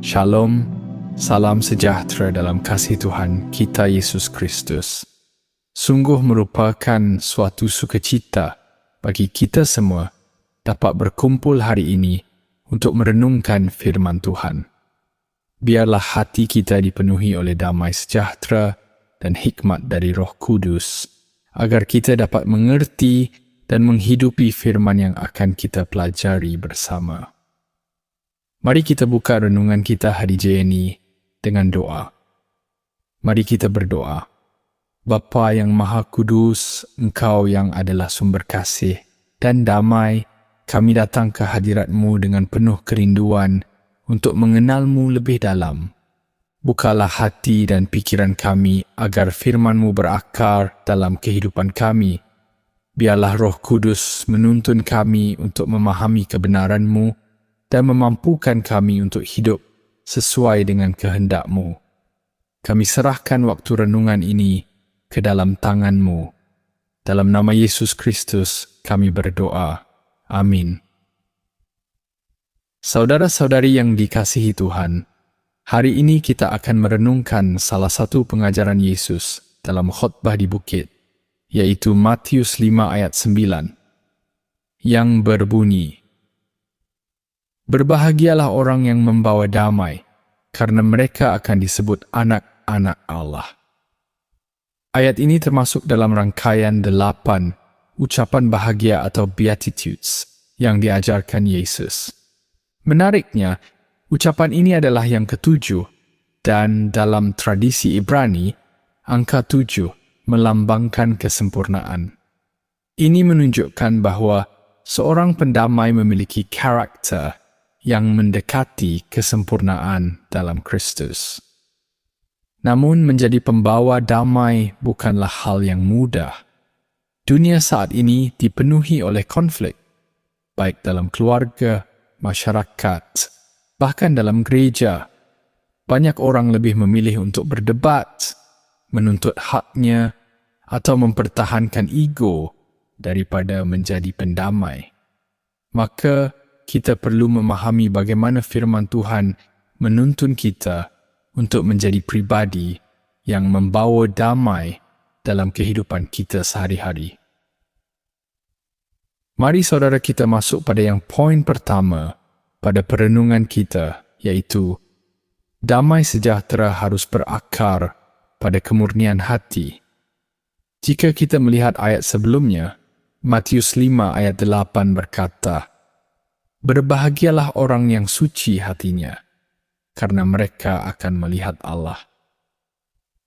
Shalom, salam sejahtera dalam kasih Tuhan kita Yesus Kristus. Sungguh merupakan suatu sukacita bagi kita semua dapat berkumpul hari ini untuk merenungkan firman Tuhan. Biarlah hati kita dipenuhi oleh damai sejahtera dan hikmat dari Roh Kudus, agar kita dapat mengerti dan menghidupi firman yang akan kita pelajari bersama. Mari kita buka renungan kita hari ini dengan doa. Mari kita berdoa. Bapa yang Maha Kudus, Engkau yang adalah sumber kasih dan damai, kami datang ke hadirat-Mu dengan penuh kerinduan untuk mengenal-Mu lebih dalam. Bukalah hati dan pikiran kami agar firman-Mu berakar dalam kehidupan kami. Biarlah Roh Kudus menuntun kami untuk memahami kebenaran-Mu dan memampukan kami untuk hidup sesuai dengan kehendak-Mu. Kami serahkan waktu renungan ini ke dalam tangan-Mu. Dalam nama Yesus Kristus kami berdoa. Amin. Saudara-saudari yang dikasihi Tuhan, hari ini kita akan merenungkan salah satu pengajaran Yesus dalam khotbah di bukit, yaitu Matius 5 ayat 9, yang berbunyi, "Berbahagialah orang yang membawa damai, karena mereka akan disebut anak-anak Allah." Ayat ini termasuk dalam rangkaian 8 ucapan bahagia atau Beatitudes yang diajarkan Yesus. Menariknya, ucapan ini adalah yang ke-7, dan dalam tradisi Ibrani, angka 7 melambangkan kesempurnaan. Ini menunjukkan bahwa seorang pendamai memiliki karakter yang mendekati kesempurnaan dalam Kristus. Namun menjadi pembawa damai bukanlah hal yang mudah. Dunia saat ini dipenuhi oleh konflik, baik dalam keluarga, masyarakat, bahkan dalam gereja. Banyak orang lebih memilih untuk berdebat, menuntut haknya, atau mempertahankan ego daripada menjadi pendamai. Maka kita perlu memahami bagaimana firman Tuhan menuntun kita untuk menjadi pribadi yang membawa damai dalam kehidupan kita sehari-hari. Mari saudara kita masuk pada yang poin pertama pada perenungan kita, yaitu damai sejahtera harus berakar pada kemurnian hati. Jika kita melihat ayat sebelumnya, Matius 5 ayat 8 berkata, "Berbahagialah orang yang suci hatinya, karena mereka akan melihat Allah."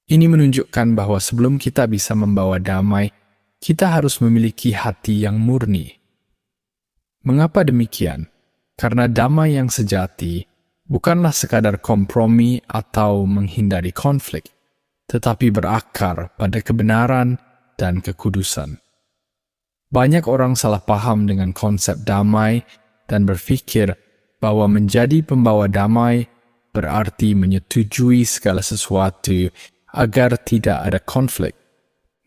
Ini menunjukkan bahwa sebelum kita bisa membawa damai, kita harus memiliki hati yang murni. Mengapa demikian? Karena damai yang sejati bukanlah sekadar kompromi atau menghindari konflik, tetapi berakar pada kebenaran dan kekudusan. Banyak orang salah paham dengan konsep damai dan berfikir bahwa menjadi pembawa damai berarti menyetujui segala sesuatu agar tidak ada konflik.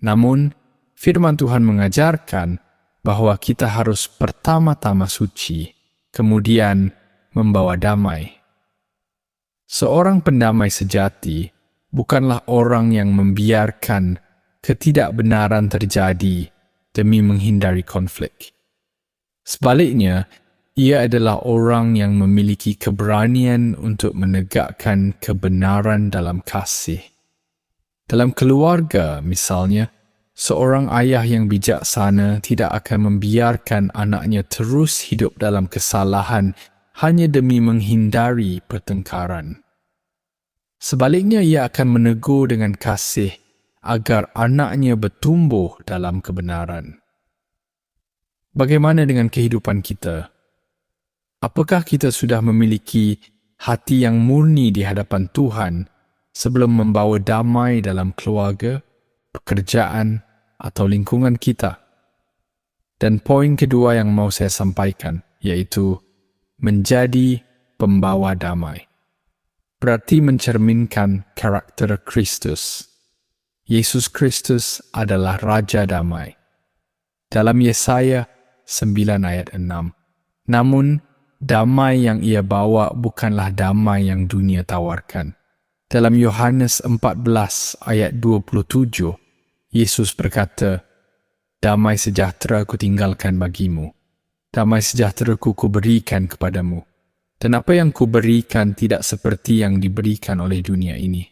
Namun, firman Tuhan mengajarkan bahwa kita harus pertama-tama suci, kemudian membawa damai. Seorang pendamai sejati bukanlah orang yang membiarkan ketidakbenaran terjadi demi menghindari konflik. Sebaliknya, ia adalah orang yang memiliki keberanian untuk menegakkan kebenaran dalam kasih. Dalam keluarga, misalnya, seorang ayah yang bijaksana tidak akan membiarkan anaknya terus hidup dalam kesalahan hanya demi menghindari pertengkaran. Sebaliknya, ia akan menegur dengan kasih agar anaknya bertumbuh dalam kebenaran. Bagaimana dengan kehidupan kita? Apakah kita sudah memiliki hati yang murni di hadapan Tuhan sebelum membawa damai dalam keluarga, pekerjaan, atau lingkungan kita? Dan poin kedua yang mau saya sampaikan, yaitu menjadi pembawa damai. Berarti mencerminkan karakter Kristus. Yesus Kristus adalah Raja Damai. Dalam Yesaya 9 ayat 6, "Namun damai yang ia bawa bukanlah damai yang dunia tawarkan. Dalam Yohanes 14 ayat 27, Yesus berkata, "Damai sejahtera ku tinggalkan bagimu. Damai sejahtera ku berikan kepadamu. Dan apa yang ku berikan tidak seperti yang diberikan oleh dunia ini."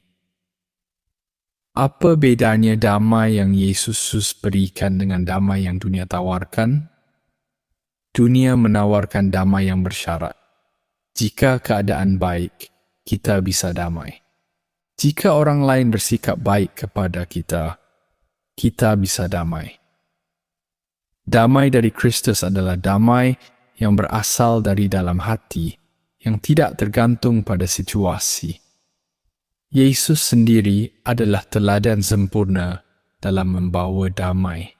Apa bedanya damai yang Yesus berikan dengan damai yang dunia tawarkan? Dunia menawarkan damai yang bersyarat. Jika keadaan baik, kita bisa damai. Jika orang lain bersikap baik kepada kita, kita bisa damai. Damai dari Kristus adalah damai yang berasal dari dalam hati, yang tidak tergantung pada situasi. Yesus sendiri adalah teladan sempurna dalam membawa damai.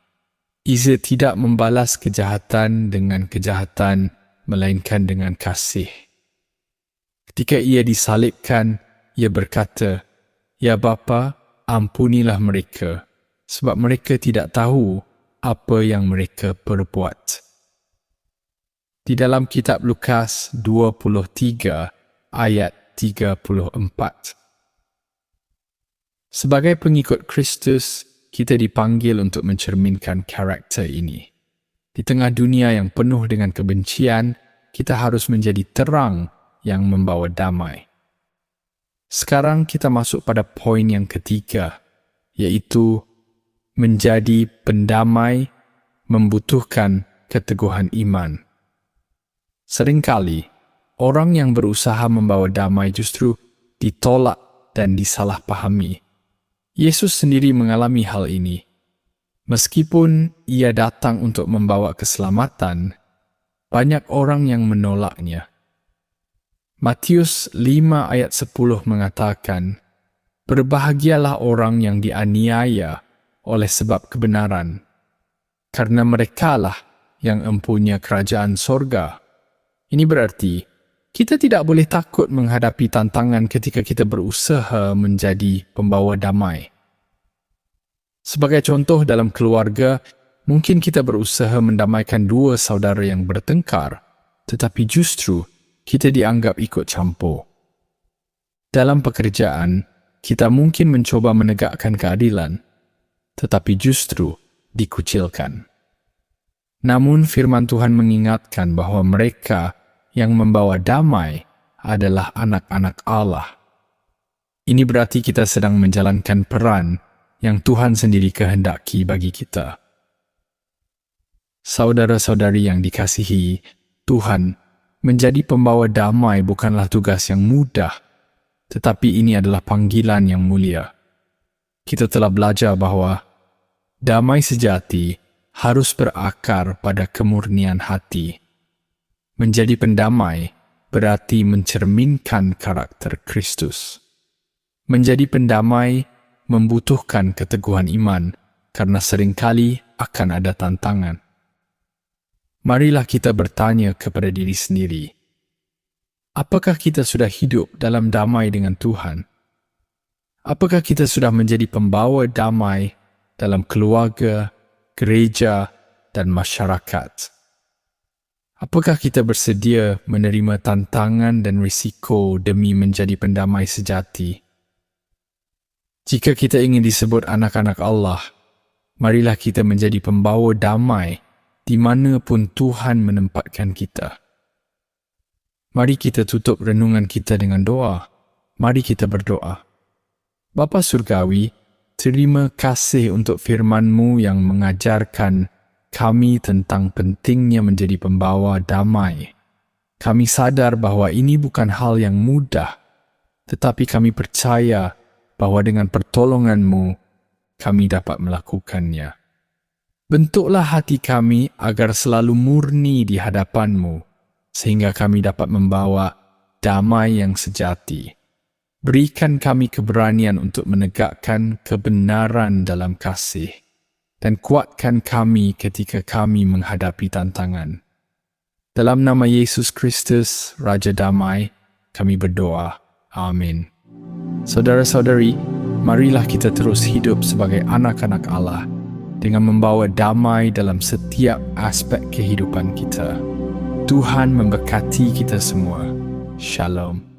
Ia tidak membalas kejahatan dengan kejahatan, melainkan dengan kasih. Ketika ia disalibkan, ia berkata, "Ya Bapa, ampunilah mereka, sebab mereka tidak tahu apa yang mereka perbuat." Di dalam kitab Lukas 23 ayat 34. Sebagai pengikut Kristus, kita dipanggil untuk mencerminkan karakter ini. Di tengah dunia yang penuh dengan kebencian, kita harus menjadi terang yang membawa damai. Sekarang kita masuk pada poin yang ketiga, yaitu menjadi pendamai membutuhkan keteguhan iman. Seringkali, orang yang berusaha membawa damai justru ditolak dan disalahpahami. Yesus sendiri mengalami hal ini. Meskipun ia datang untuk membawa keselamatan, banyak orang yang menolaknya. Matius 5 ayat 10 mengatakan, "Berbahagialah orang yang dianiaya oleh sebab kebenaran, karena merekalah yang empunya kerajaan sorga." Ini berarti, kita tidak boleh takut menghadapi tantangan ketika kita berusaha menjadi pembawa damai. Sebagai contoh, dalam keluarga, mungkin kita berusaha mendamaikan dua saudara yang bertengkar, tetapi justru kita dianggap ikut campur. Dalam pekerjaan, kita mungkin mencoba menegakkan keadilan, tetapi justru dikucilkan. Namun firman Tuhan mengingatkan bahwa mereka yang membawa damai adalah anak-anak Allah. Ini berarti kita sedang menjalankan peran yang Tuhan sendiri kehendaki bagi kita. Saudara-saudari yang dikasihi Tuhan, menjadi pembawa damai bukanlah tugas yang mudah, tetapi ini adalah panggilan yang mulia. Kita telah belajar bahwa damai sejati harus berakar pada kemurnian hati. Menjadi pendamai berarti mencerminkan karakter Kristus. Menjadi pendamai membutuhkan keteguhan iman karena seringkali akan ada tantangan. Marilah kita bertanya kepada diri sendiri, apakah kita sudah hidup dalam damai dengan Tuhan? Apakah kita sudah menjadi pembawa damai dalam keluarga, gereja, dan masyarakat? Apakah kita bersedia menerima tantangan dan risiko demi menjadi pendamai sejati? Jika kita ingin disebut anak-anak Allah, marilah kita menjadi pembawa damai di mana pun Tuhan menempatkan kita. Mari kita tutup renungan kita dengan doa. Mari kita berdoa. Bapa Surgawi, terima kasih untuk firman-Mu yang mengajarkan kami tentang pentingnya menjadi pembawa damai. Kami sadar bahwa ini bukan hal yang mudah, tetapi kami percaya bahwa dengan pertolongan-Mu, kami dapat melakukannya. Bentuklah hati kami agar selalu murni di hadapan-Mu, sehingga kami dapat membawa damai yang sejati. Berikan kami keberanian untuk menegakkan kebenaran dalam kasih, dan kuatkan kami ketika kami menghadapi tantangan. Dalam nama Yesus Kristus, Raja Damai, kami berdoa. Amin. Saudara-saudari, marilah kita terus hidup sebagai anak-anak Allah dengan membawa damai dalam setiap aspek kehidupan kita. Tuhan memberkati kita semua. Shalom.